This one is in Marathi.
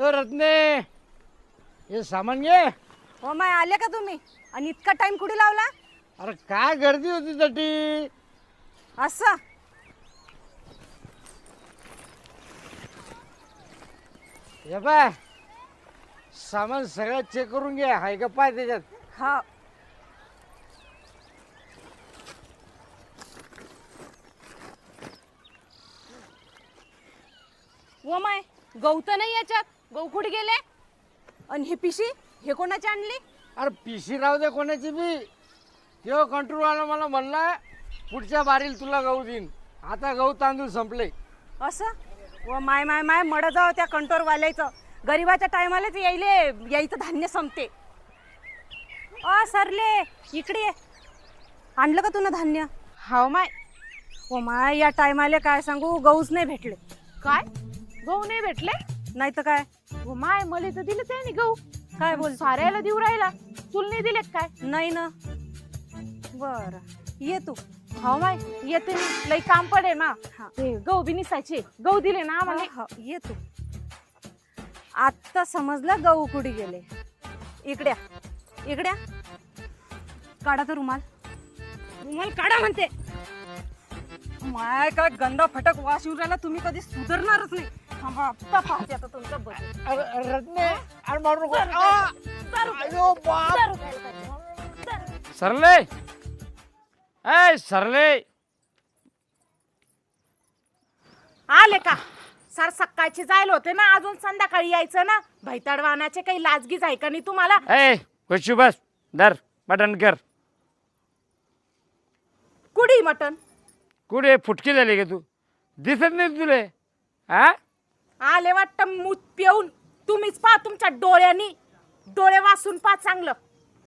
रत्ने हे सामान घे. हो माय आले का तुम्ही? आणि इतका टाइम कुठे लावला? अरे काय गर्दी होती तटी. असं हे पाय सामान सगळं चेक करून घे. हाय का पाय त्याच्यात. हा. वो माय गहू तर नाही याच्यात. गहू कुठे गेले? आणि ही पिशी हे कोणाची आणली? अरे पिशी राहू दे कोणाची बी. तेव्हा कंट्रोलवाला मला म्हणला पुढच्या बारील तुला गहू देईन. आता गहू तांदूळ संपले. असं व माय माय माय मड जाव त्या कंटोरवाल्याचं. गरीबाच्या टायमालाच यायचं धान्य संपते. सरले इकडे ये. आणलं का तुला धान्य? हाव माय. ओ माय या टायमाला काय सांगू गहूच नाही भेटले. काय गहू नाही भेटले? नाही तर काय. हो माय मला तर दिले त्याने गहू. काय बोल साऱ्याला देऊ राहिला. तुला नाही दिले काय? नाही ना. बर ये तू. हाव माय येते मी. लई काम पडे ना. हा. ते गहू बी निसायचे. गहू दिले ना आम्हाला. हा, ये तू. आता समजलं गहू कुठे गेले. इकड्या इकड्या काढा तर रुमाल. रुमाल काढा म्हणते. माय काय गंदा फटक वास येऊन राहिला. तुम्ही कधी सुधारणारच नाही. थांबा आत्ता पाहते आता तुमचं बजेट. अरे रत्ने अरे मारू नको. अयो बाप. सरले ए सरले. आले का? सर सकाळची जायला होते ना. अजून संध्याकाळी यायचं ना. भैताडवानाचे काही लाजगीच आहे का नाही तुम्हाला? ए खुशी बस. धर बटन कर. कुडी मटन कुठे फुटकी झाली का तू? दिसत नाही तुले? हा आले वाटतं मूत पिऊन. तुम्हीच पहा तुमच्या डोळ्यांनी. डोळे वाचून पहा चांगलं.